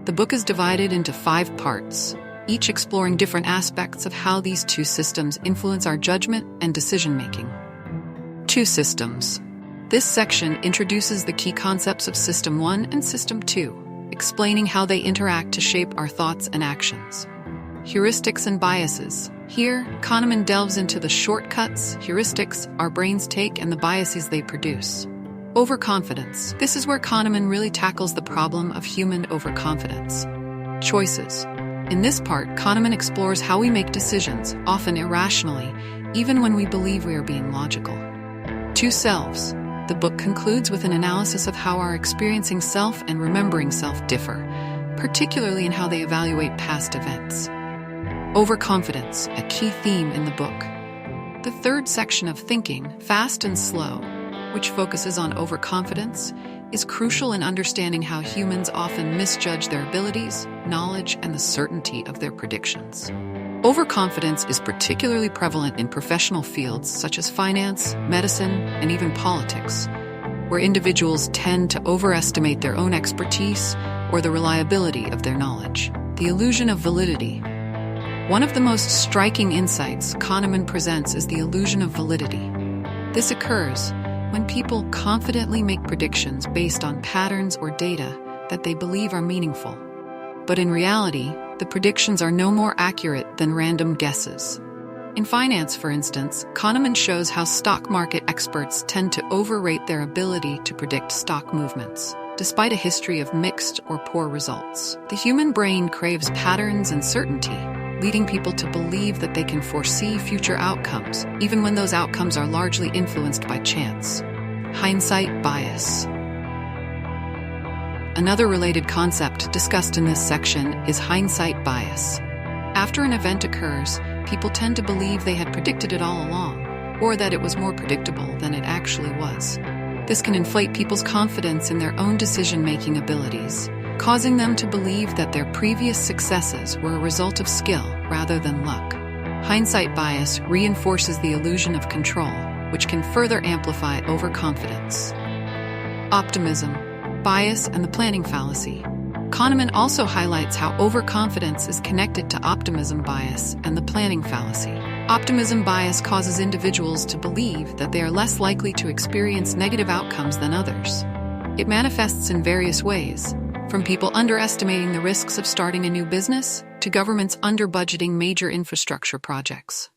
The book is divided into 5 parts, each exploring different aspects of how these two systems influence our judgment and decision-making. 2 systems. This section introduces the key concepts of System 1 and System 2, explaining how they interact to shape our thoughts and actions. Heuristics and biases. Here, Kahneman delves into the shortcuts, heuristics our brains take, and the biases they produce. Overconfidence. This is where Kahneman really tackles the problem of human overconfidence. Choices. In this part, Kahneman explores how we make decisions, often irrationally, even when we believe we are being logical. 2 selves. The book concludes with an analysis of how our experiencing self and remembering self differ, particularly in how they evaluate past events. Overconfidence, a key theme in the book. The 3rd section of Thinking, Fast and Slow, which focuses on overconfidence, is crucial in understanding how humans often misjudge their abilities, knowledge, and the certainty of their predictions. Overconfidence is particularly prevalent in professional fields such as finance, medicine, and even politics, where individuals tend to overestimate their own expertise or the reliability of their knowledge. The illusion of validity. One of the most striking insights Kahneman presents is the illusion of validity. This occurs when people confidently make predictions based on patterns or data that they believe are meaningful. But in reality, the predictions are no more accurate than random guesses. In finance, for instance, Kahneman shows how stock market experts tend to overrate their ability to predict stock movements, despite a history of mixed or poor results. The human brain craves patterns and certainty, leading people to believe that they can foresee future outcomes, even when those outcomes are largely influenced by chance. Hindsight bias. Another related concept discussed in this section is hindsight bias. After an event occurs, people tend to believe they had predicted it all along, or that it was more predictable than it actually was. This can inflate people's confidence in their own decision-making abilities, causing them to believe that their previous successes were a result of skill rather than luck. Hindsight bias reinforces the illusion of control, which can further amplify overconfidence. Optimism, bias, and the planning fallacy. Kahneman also highlights how overconfidence is connected to optimism bias and the planning fallacy. Optimism bias causes individuals to believe that they are less likely to experience negative outcomes than others. It manifests in various ways, from people underestimating the risks of starting a new business to governments under-budgeting major infrastructure projects.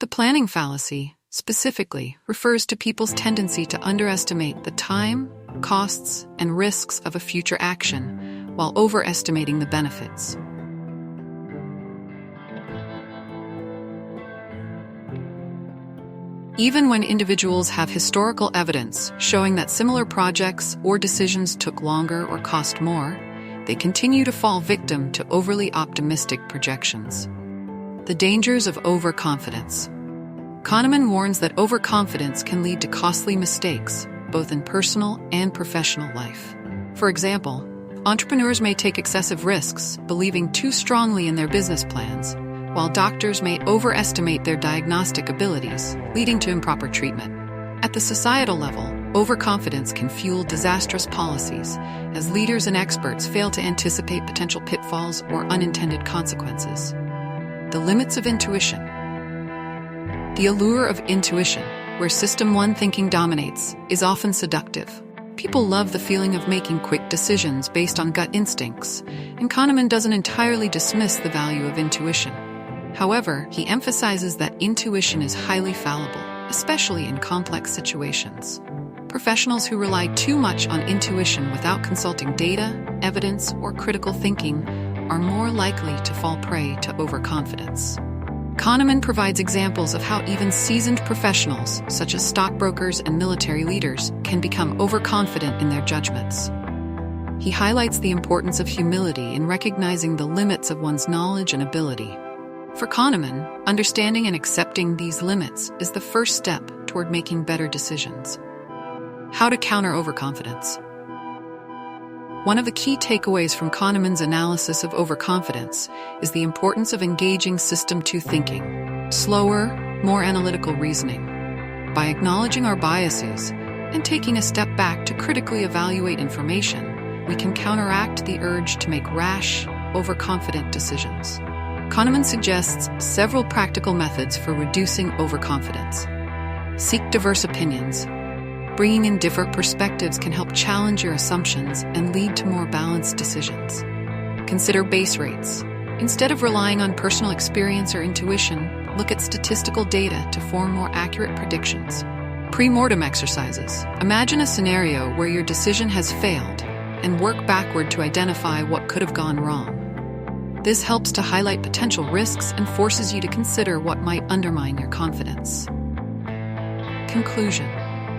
The planning fallacy, specifically, refers to people's tendency to underestimate the time, costs, and risks of a future action, while overestimating the benefits. Even when individuals have historical evidence showing that similar projects or decisions took longer or cost more, they continue to fall victim to overly optimistic projections. The dangers of overconfidence. Kahneman warns that overconfidence can lead to costly mistakes, both in personal and professional life. For example, entrepreneurs may take excessive risks, believing too strongly in their business plans, while doctors may overestimate their diagnostic abilities, leading to improper treatment. At the societal level, overconfidence can fuel disastrous policies, as leaders and experts fail to anticipate potential pitfalls or unintended consequences. The limits of intuition. The allure of intuition, where System 1 thinking dominates, is often seductive. People love the feeling of making quick decisions based on gut instincts, and Kahneman doesn't entirely dismiss the value of intuition. However, he emphasizes that intuition is highly fallible, especially in complex situations. Professionals who rely too much on intuition without consulting data, evidence, or critical thinking are more likely to fall prey to overconfidence. Kahneman provides examples of how even seasoned professionals, such as stockbrokers and military leaders, can become overconfident in their judgments. He highlights the importance of humility in recognizing the limits of one's knowledge and ability. For Kahneman, understanding and accepting these limits is the first step toward making better decisions. How to counter overconfidence. One of the key takeaways from Kahneman's analysis of overconfidence is the importance of engaging System 2 thinking, slower, more analytical reasoning. By acknowledging our biases and taking a step back to critically evaluate information, we can counteract the urge to make rash, overconfident decisions. Kahneman suggests several practical methods for reducing overconfidence. Seek diverse opinions. Bringing in different perspectives can help challenge your assumptions and lead to more balanced decisions. Consider base rates. Instead of relying on personal experience or intuition, look at statistical data to form more accurate predictions. Pre-mortem exercises. Imagine a scenario where your decision has failed and work backward to identify what could have gone wrong. This helps to highlight potential risks and forces you to consider what might undermine your confidence. Conclusion.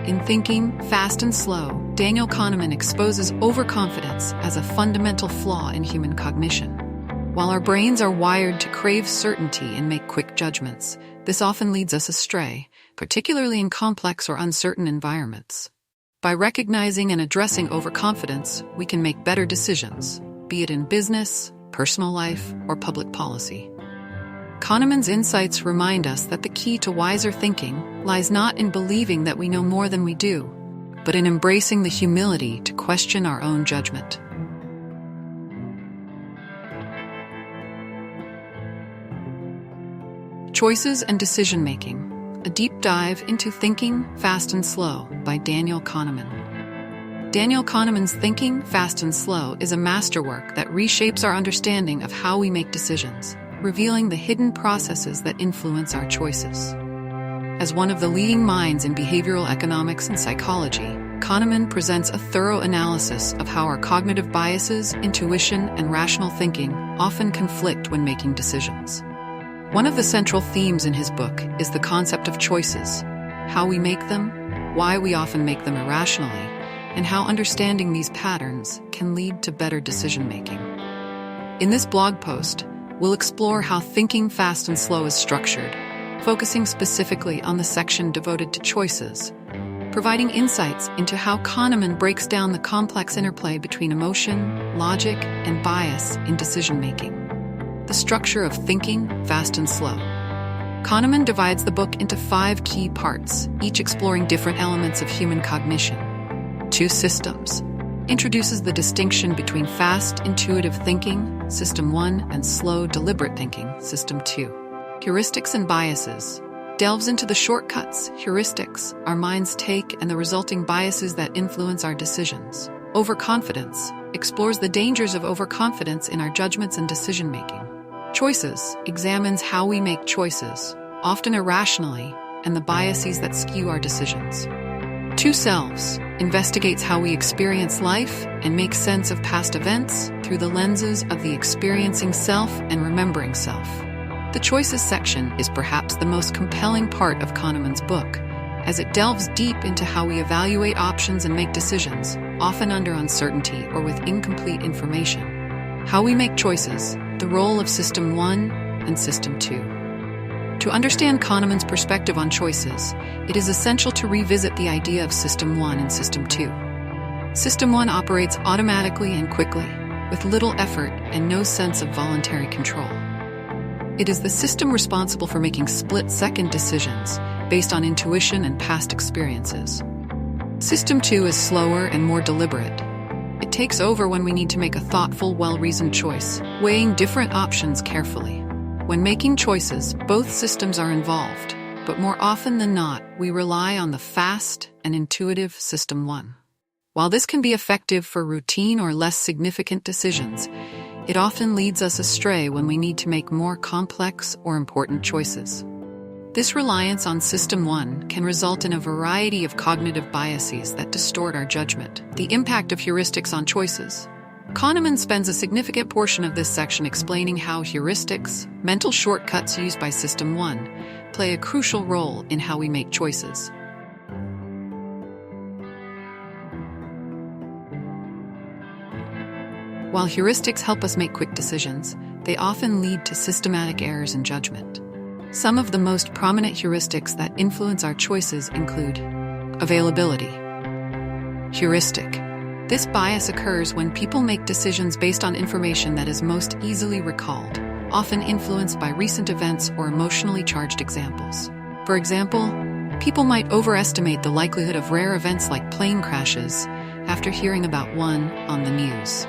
In Thinking, Fast and Slow, Daniel Kahneman exposes overconfidence as a fundamental flaw in human cognition. While our brains are wired to crave certainty and make quick judgments, this often leads us astray, particularly in complex or uncertain environments. By recognizing and addressing overconfidence, we can make better decisions, be it in business, personal life, or public policy. Kahneman's insights remind us that the key to wiser thinking lies not in believing that we know more than we do, but in embracing the humility to question our own judgment. Choices and Decision-Making. A deep dive into Thinking, Fast and Slow by Daniel Kahneman. Daniel Kahneman's Thinking, Fast and Slow is a masterwork that reshapes our understanding of how we make decisions, revealing the hidden processes that influence our choices. As one of the leading minds in behavioral economics and psychology, Kahneman presents a thorough analysis of how our cognitive biases, intuition, and rational thinking often conflict when making decisions. One of the central themes in his book is the concept of choices, how we make them, why we often make them irrationally, and how understanding these patterns can lead to better decision-making. In this blog post, we'll explore how Thinking Fast and Slow is structured, focusing specifically on the section devoted to choices, providing insights into how Kahneman breaks down the complex interplay between emotion, logic, and bias in decision-making. The structure of Thinking Fast and Slow. Kahneman divides the book into 5 key parts, each exploring different elements of human cognition. 2 systems. Introduces the distinction between fast, intuitive thinking, System 1, and slow, deliberate thinking, System 2. Heuristics and biases. Delves into the shortcuts, heuristics, our minds take and the resulting biases that influence our decisions. Overconfidence. Explores the dangers of overconfidence in our judgments and decision-making. Choices. Examines how we make choices, often irrationally, and the biases that skew our decisions. 2 selves. Investigates how we experience life and make sense of past events through the lenses of the experiencing self and remembering self. The choices section is perhaps the most compelling part of Kahneman's book, as it delves deep into how we evaluate options and make decisions, often under uncertainty or with incomplete information. How we make choices, the role of System 1 and System 2. To understand Kahneman's perspective on choices, it is essential to revisit the idea of System 1 and System 2. System 1 operates automatically and quickly, with little effort and no sense of voluntary control. It is the system responsible for making split-second decisions based on intuition and past experiences. System 2 is slower and more deliberate. It takes over when we need to make a thoughtful, well-reasoned choice, weighing different options carefully. When making choices, both systems are involved, but more often than not, we rely on the fast and intuitive System 1. While this can be effective for routine or less significant decisions, it often leads us astray when we need to make more complex or important choices. This reliance on System 1 can result in a variety of cognitive biases that distort our judgment. The impact of heuristics on choices. Kahneman spends a significant portion of this section explaining how heuristics, mental shortcuts used by System 1, play a crucial role in how we make choices. While heuristics help us make quick decisions, they often lead to systematic errors in judgment. Some of the most prominent heuristics that influence our choices include availability. Heuristic. This bias occurs when people make decisions based on information that is most easily recalled, often influenced by recent events or emotionally charged examples. For example, people might overestimate the likelihood of rare events like plane crashes after hearing about one on the news.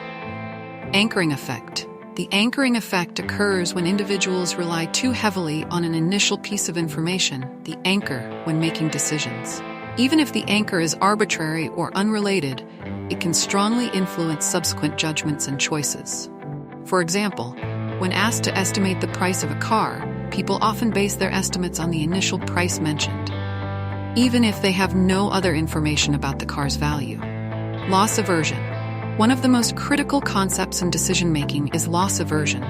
Anchoring effect. The anchoring effect occurs when individuals rely too heavily on an initial piece of information, the anchor, when making decisions. Even if the anchor is arbitrary or unrelated, it can strongly influence subsequent judgments and choices. For example, when asked to estimate the price of a car, people often base their estimates on the initial price mentioned, even if they have no other information about the car's value. Loss aversion. One of the most critical concepts in decision-making is loss aversion,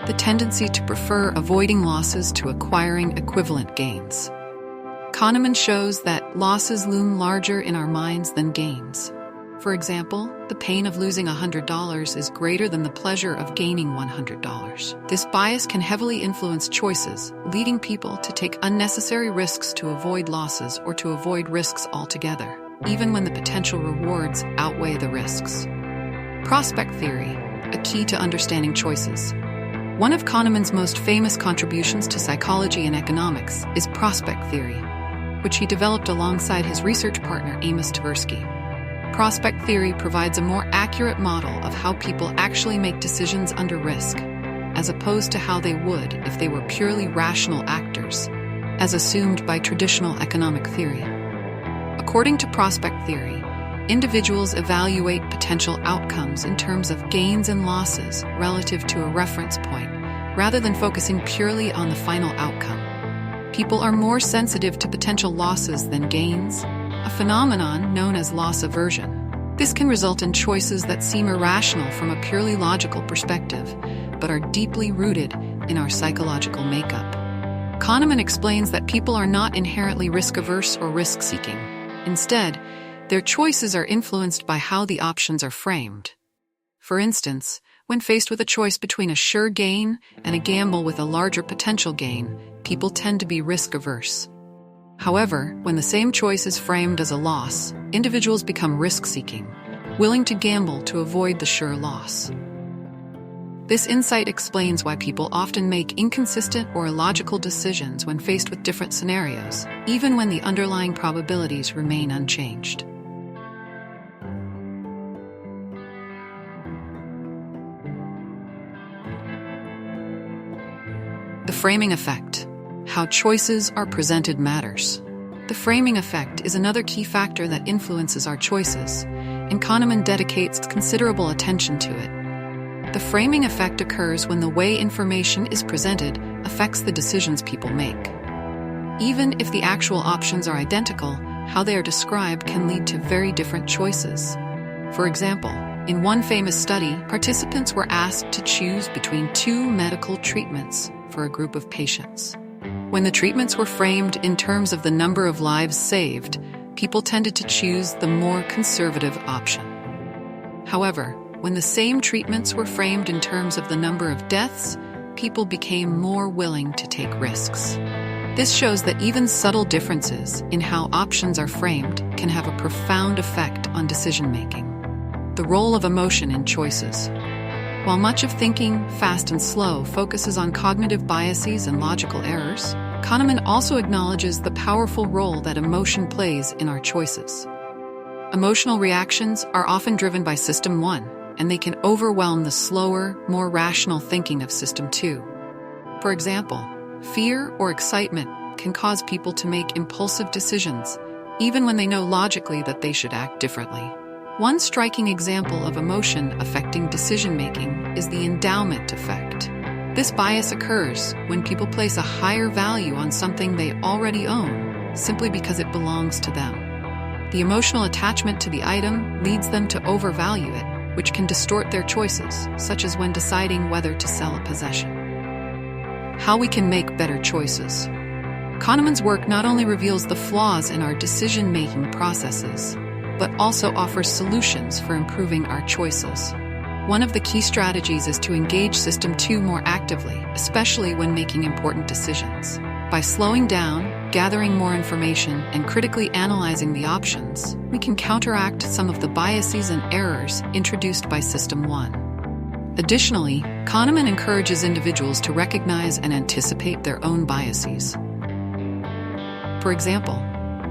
the tendency to prefer avoiding losses to acquiring equivalent gains. Kahneman shows that losses loom larger in our minds than gains. For example, the pain of losing $100 is greater than the pleasure of gaining $100. This bias can heavily influence choices, leading people to take unnecessary risks to avoid losses or to avoid risks altogether, even when the potential rewards outweigh the risks. Prospect theory, a key to understanding choices. One of Kahneman's most famous contributions to psychology and economics is prospect theory, which he developed alongside his research partner Amos Tversky. Prospect theory provides a more accurate model of how people actually make decisions under risk, as opposed to how they would if they were purely rational actors, as assumed by traditional economic theory. According to prospect theory, individuals evaluate potential outcomes in terms of gains and losses relative to a reference point, rather than focusing purely on the final outcome. People are more sensitive to potential losses than gains, a phenomenon known as loss aversion. This can result in choices that seem irrational from a purely logical perspective, but are deeply rooted in our psychological makeup. Kahneman explains that people are not inherently risk-averse or risk-seeking. Instead, their choices are influenced by how the options are framed. For instance, when faced with a choice between a sure gain and a gamble with a larger potential gain, people tend to be risk-averse. However, when the same choice is framed as a loss, individuals become risk-seeking, willing to gamble to avoid the sure loss. This insight explains why people often make inconsistent or illogical decisions when faced with different scenarios, even when the underlying probabilities remain unchanged. The framing effect. How choices are presented matters. The framing effect is another key factor that influences our choices, and Kahneman dedicates considerable attention to it. The framing effect occurs when the way information is presented affects the decisions people make. Even if the actual options are identical, how they are described can lead to very different choices. For example, in one famous study, participants were asked to choose between two medical treatments for a group of patients. When the treatments were framed in terms of the number of lives saved, people tended to choose the more conservative option. However, when the same treatments were framed in terms of the number of deaths, people became more willing to take risks. This shows that even subtle differences in how options are framed can have a profound effect on decision-making. The role of emotion in choices. While much of thinking, fast and slow, focuses on cognitive biases and logical errors, Kahneman also acknowledges the powerful role that emotion plays in our choices. Emotional reactions are often driven by System 1, and they can overwhelm the slower, more rational thinking of System 2. For example, fear or excitement can cause people to make impulsive decisions, even when they know logically that they should act differently. One striking example of emotion affecting decision-making is the endowment effect. This bias occurs when people place a higher value on something they already own, simply because it belongs to them. The emotional attachment to the item leads them to overvalue it, which can distort their choices, such as when deciding whether to sell a possession. How we can make better choices. Kahneman's work not only reveals the flaws in our decision-making processes, but also offers solutions for improving our choices. One of the key strategies is to engage System 2 more actively, especially when making important decisions. By slowing down, gathering more information, and critically analyzing the options, we can counteract some of the biases and errors introduced by System 1. Additionally, Kahneman encourages individuals to recognize and anticipate their own biases. For example,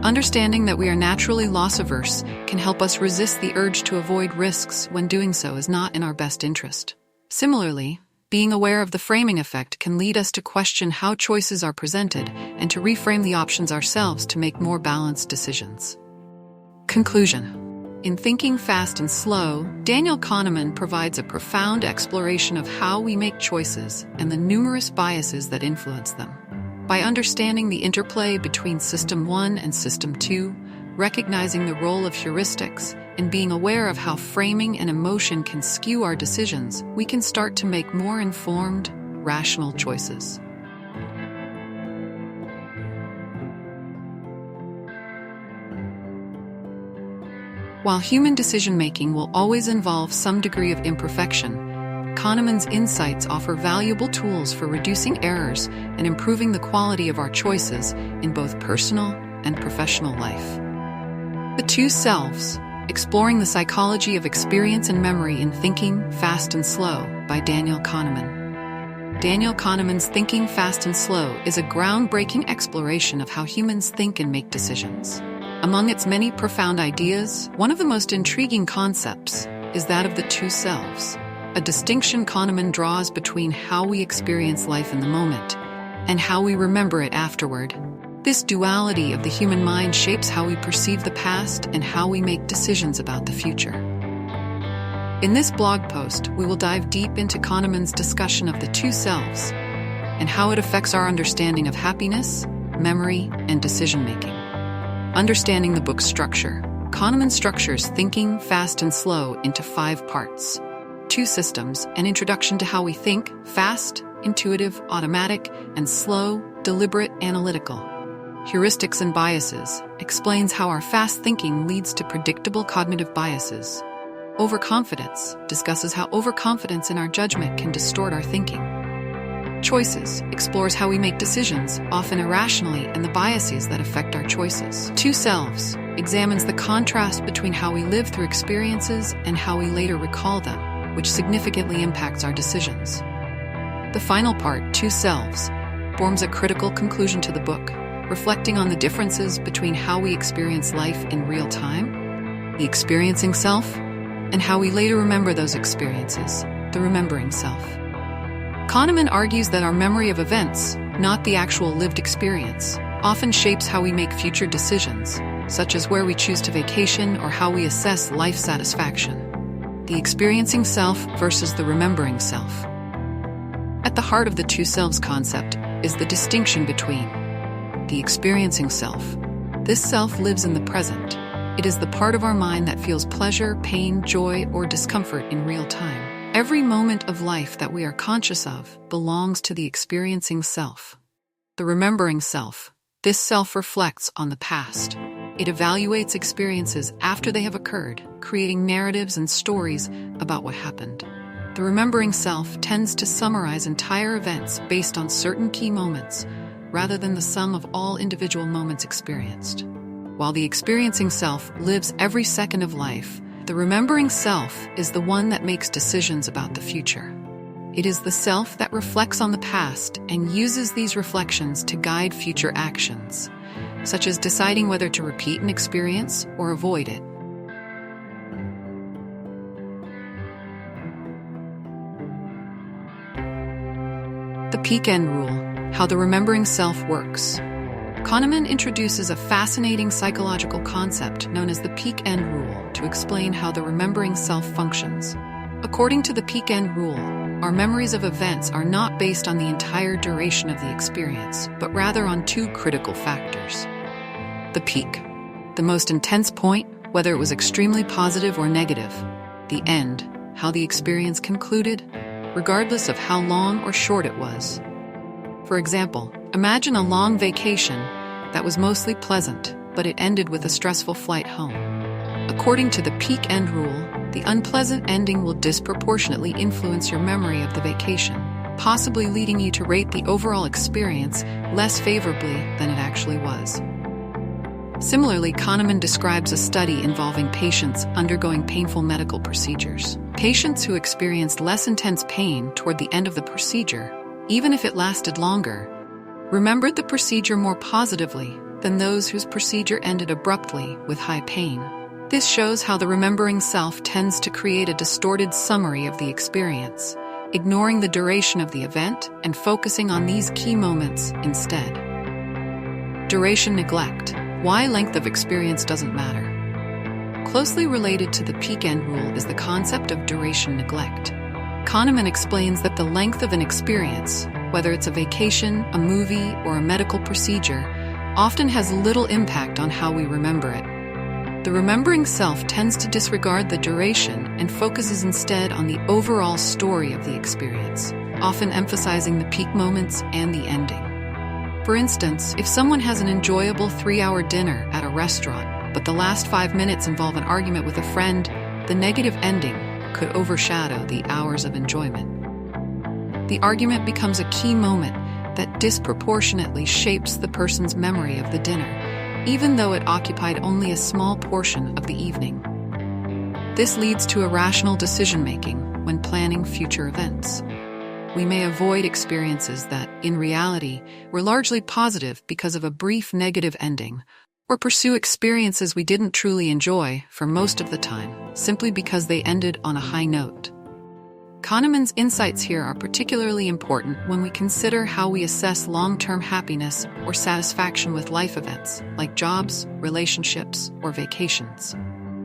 Understanding that we are naturally loss-averse can help us resist the urge to avoid risks when doing so is not in our best interest. Similarly, being aware of the framing effect can lead us to question how choices are presented and to reframe the options ourselves to make more balanced decisions. Conclusion. In Thinking Fast and Slow, Daniel Kahneman provides a profound exploration of how we make choices and the numerous biases that influence them. By understanding the interplay between System 1 and System 2, recognizing the role of heuristics, and being aware of how framing and emotion can skew our decisions, we can start to make more informed, rational choices. While human decision-making will always involve some degree of imperfection, Kahneman's insights offer valuable tools for reducing errors and improving the quality of our choices in both personal and professional life. The Two Selves, Exploring the Psychology of Experience and Memory in Thinking Fast and Slow by Daniel Kahneman. Daniel Kahneman's Thinking Fast and Slow is a groundbreaking exploration of how humans think and make decisions. Among its many profound ideas, one of the most intriguing concepts is that of the two selves, a distinction Kahneman draws between how we experience life in the moment and how we remember it afterward. This duality of the human mind shapes how we perceive the past and how we make decisions about the future. In this blog post, we will dive deep into Kahneman's discussion of the two selves and how it affects our understanding of happiness, memory, and decision-making. Understanding the book's structure, Kahneman structures Thinking Fast and Slow into 5 parts. Two systems, an introduction to how we think, fast, intuitive, automatic, and slow, deliberate, analytical. Heuristics and biases, explains how our fast thinking leads to predictable cognitive biases. Overconfidence, discusses how overconfidence in our judgment can distort our thinking. Choices, explores how we make decisions, often irrationally, and the biases that affect our choices. Two Selves, examines the contrast between how we live through experiences and how we later recall them, which significantly impacts our decisions. The final part, Two Selves, forms a critical conclusion to the book, reflecting on the differences between how we experience life in real time, the experiencing self, and how we later remember those experiences, the remembering self. Kahneman argues that our memory of events, not the actual lived experience, often shapes how we make future decisions, such as where we choose to vacation or how we assess life satisfaction. The experiencing self versus the remembering self. At the heart of the two selves concept is the distinction between the experiencing self. This self lives in the present. It is the part of our mind that feels pleasure, pain, joy, or discomfort in real time. Every moment of life that we are conscious of belongs to the experiencing self. The remembering self. This self reflects on the past. It evaluates experiences after they have occurred, creating narratives and stories about what happened. The remembering self tends to summarize entire events based on certain key moments, rather than the sum of all individual moments experienced. While the experiencing self lives every second of life, the remembering self is the one that makes decisions about the future. It is the self that reflects on the past and uses these reflections to guide future actions, such as deciding whether to repeat an experience or avoid it. The peak-end rule, how the remembering self works. Kahneman introduces a fascinating psychological concept known as the peak-end rule to explain how the remembering self functions. According to the peak-end rule, our memories of events are not based on the entire duration of the experience, but rather on 2 critical factors. The peak, the most intense point, whether it was extremely positive or negative. The end, how the experience concluded, regardless of how long or short it was. For example, imagine a long vacation that was mostly pleasant, but it ended with a stressful flight home. According to the peak-end rule, the unpleasant ending will disproportionately influence your memory of the vacation, possibly leading you to rate the overall experience less favorably than it actually was. Similarly, Kahneman describes a study involving patients undergoing painful medical procedures. Patients who experienced less intense pain toward the end of the procedure, even if it lasted longer, remembered the procedure more positively than those whose procedure ended abruptly with high pain. This shows how the remembering self tends to create a distorted summary of the experience, ignoring the duration of the event and focusing on these key moments instead. Duration neglect. Why length of experience doesn't matter. Closely related to the peak end rule is the concept of duration neglect. Kahneman explains that the length of an experience, whether it's a vacation, a movie, or a medical procedure, often has little impact on how we remember it. The remembering self tends to disregard the duration and focuses instead on the overall story of the experience, often emphasizing the peak moments and the ending. For instance, if someone has an enjoyable 3-hour dinner at a restaurant, but the last 5 minutes involve an argument with a friend, the negative ending could overshadow the hours of enjoyment. The argument becomes a key moment that disproportionately shapes the person's memory of the dinner, even though it occupied only a small portion of the evening. This leads to irrational decision-making when planning future events. We may avoid experiences that, in reality, were largely positive because of a brief negative ending, or pursue experiences we didn't truly enjoy for most of the time, simply because they ended on a high note. Kahneman's insights here are particularly important when we consider how we assess long-term happiness or satisfaction with life events, like jobs, relationships, or vacations.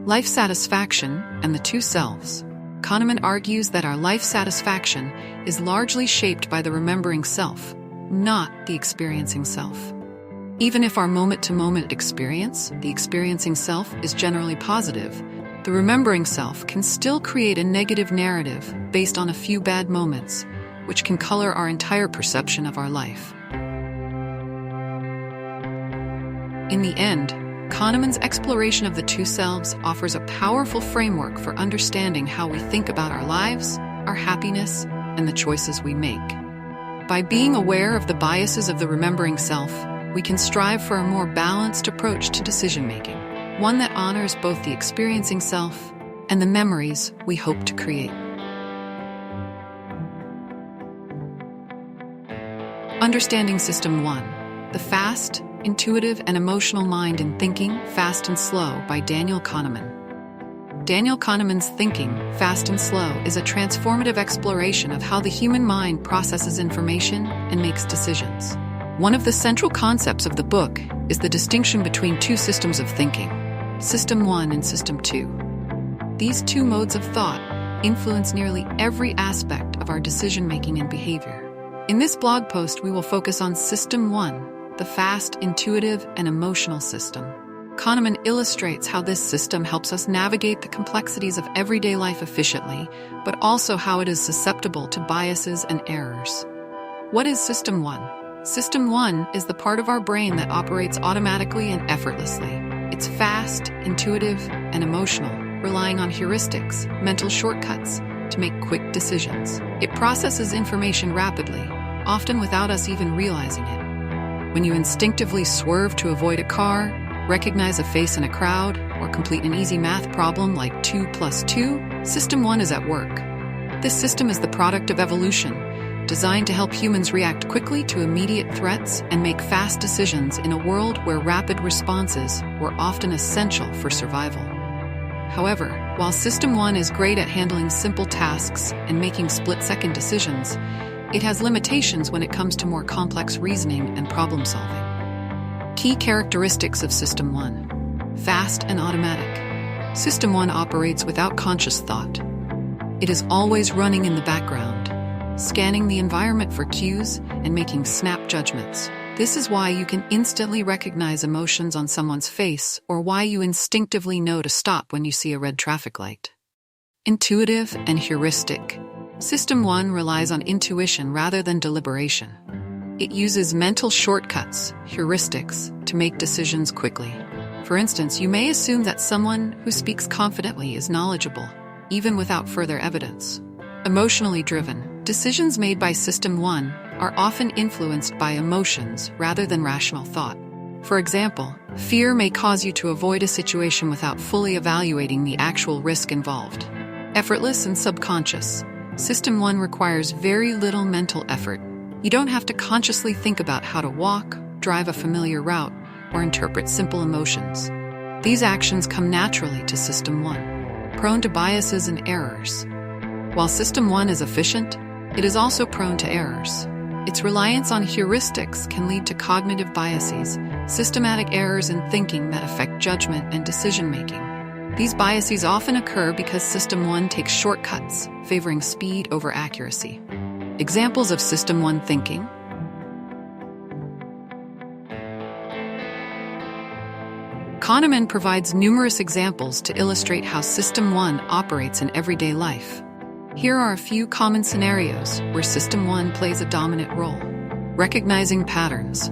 Life satisfaction and the two selves. Kahneman argues that our life satisfaction is largely shaped by the remembering self, not the experiencing self. Even if our moment-to-moment experience, the experiencing self, is generally positive, the remembering self can still create a negative narrative based on a few bad moments, which can color our entire perception of our life. In the end, Kahneman's exploration of the two selves offers a powerful framework for understanding how we think about our lives, our happiness, and the choices we make. By being aware of the biases of the remembering self, we can strive for a more balanced approach to decision-making, one that honors both the experiencing self and the memories we hope to create. Understanding System 1. The Fast, Intuitive, and Emotional Mind in Thinking, Fast and Slow by Daniel Kahneman. Daniel Kahneman's Thinking, Fast and Slow is a transformative exploration of how the human mind processes information and makes decisions. One of the central concepts of the book is the distinction between two systems of thinking, System 1 and System 2. These two modes of thought influence nearly every aspect of our decision-making and behavior. In this blog post, we will focus on System 1, the fast, intuitive, and emotional system. Kahneman illustrates how this system helps us navigate the complexities of everyday life efficiently, but also how it is susceptible to biases and errors. What is System 1? System 1 is the part of our brain that operates automatically and effortlessly. It's fast, intuitive, and emotional, relying on heuristics, mental shortcuts, to make quick decisions. It processes information rapidly, often without us even realizing it. When you instinctively swerve to avoid a car, recognize a face in a crowd, or complete an easy math problem like 2 plus 2, System 1 is at work. This system is the product of evolution, designed to help humans react quickly to immediate threats and make fast decisions in a world where rapid responses were often essential for survival. However, while System 1 is great at handling simple tasks and making split-second decisions, it has limitations when it comes to more complex reasoning and problem-solving. Key characteristics of System 1. Fast and automatic. System 1 operates without conscious thought. It is always running in the background, scanning the environment for cues and making snap judgments. This is why you can instantly recognize emotions on someone's face, or why you instinctively know to stop when you see a red traffic light. Intuitive and heuristic. System 1 relies on intuition rather than deliberation. It uses mental shortcuts, heuristics, to make decisions quickly. For instance, you may assume that someone who speaks confidently is knowledgeable, even without further evidence. Emotionally driven. Decisions made by System 1 are often influenced by emotions rather than rational thought. For example, fear may cause you to avoid a situation without fully evaluating the actual risk involved. Effortless and subconscious. System 1 requires very little mental effort. You don't have to consciously think about how to walk, drive a familiar route, or interpret simple emotions. These actions come naturally to System 1, prone to biases and errors. While System 1 is efficient, it is also prone to errors. Its reliance on heuristics can lead to cognitive biases, systematic errors in thinking that affect judgment and decision-making. These biases often occur because System 1 takes shortcuts, favoring speed over accuracy. Examples of System 1 thinking: Kahneman provides numerous examples to illustrate how System 1 operates in everyday life. Here are a few common scenarios where System 1 plays a dominant role. Recognizing patterns.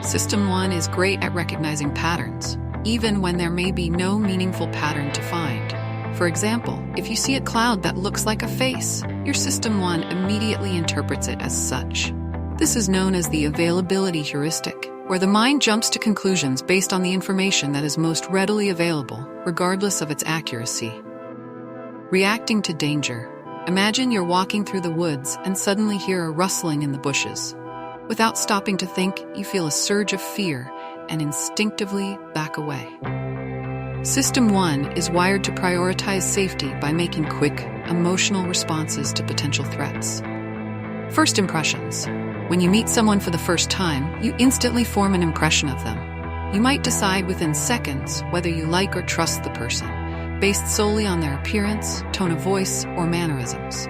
System 1 is great at recognizing patterns, even when there may be no meaningful pattern to find. For example, if you see a cloud that looks like a face, your System 1 immediately interprets it as such. This is known as the availability heuristic, where the mind jumps to conclusions based on the information that is most readily available, regardless of its accuracy. Reacting to danger. Imagine you're walking through the woods and suddenly hear a rustling in the bushes. Without stopping to think, you feel a surge of fear and instinctively back away. System 1 is wired to prioritize safety by making quick, emotional responses to potential threats. First impressions. When you meet someone for the first time, you instantly form an impression of them. You might decide within seconds whether you like or trust the person, based solely on their appearance, tone of voice, or mannerisms.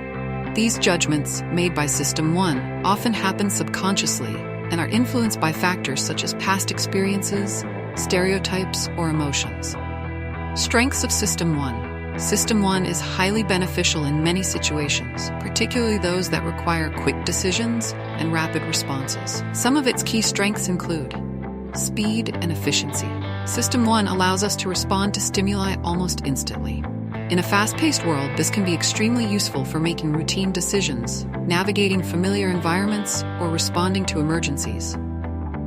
These judgments, made by System 1, often happen subconsciously and are influenced by factors such as past experiences, stereotypes, or emotions. Strengths of System 1. System 1 is highly beneficial in many situations, particularly those that require quick decisions and rapid responses. Some of its key strengths include speed and efficiency. System 1 allows us to respond to stimuli almost instantly. In a fast-paced world, this can be extremely useful for making routine decisions, navigating familiar environments, or responding to emergencies.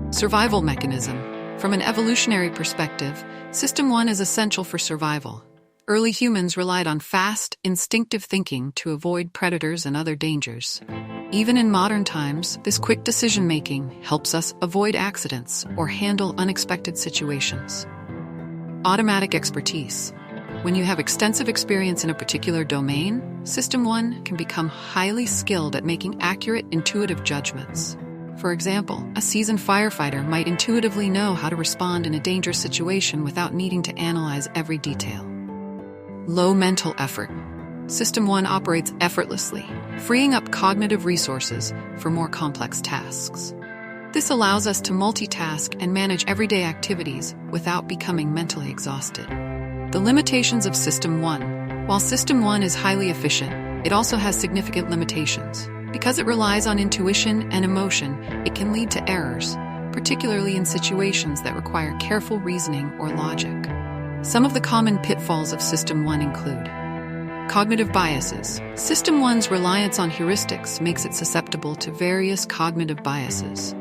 Survival mechanism. From an evolutionary perspective, System 1 is essential for survival. Early humans relied on fast, instinctive thinking to avoid predators and other dangers. Even in modern times, this quick decision-making helps us avoid accidents or handle unexpected situations. Automatic expertise. When you have extensive experience in a particular domain, System 1 can become highly skilled at making accurate, intuitive judgments. For example, a seasoned firefighter might intuitively know how to respond in a dangerous situation without needing to analyze every detail. Low mental effort. System 1 operates effortlessly, freeing up cognitive resources for more complex tasks. This allows us to multitask and manage everyday activities without becoming mentally exhausted. The limitations of System 1. While System 1 is highly efficient, it also has significant limitations. Because it relies on intuition and emotion, it can lead to errors, particularly in situations that require careful reasoning or logic. Some of the common pitfalls of System 1 include cognitive biases. System 1's reliance on heuristics makes it susceptible to various cognitive biases.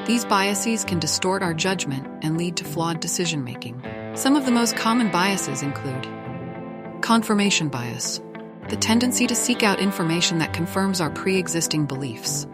These biases can distort our judgment and lead to flawed decision-making. Some of the most common biases include confirmation bias, the tendency to seek out information that confirms our pre-existing beliefs.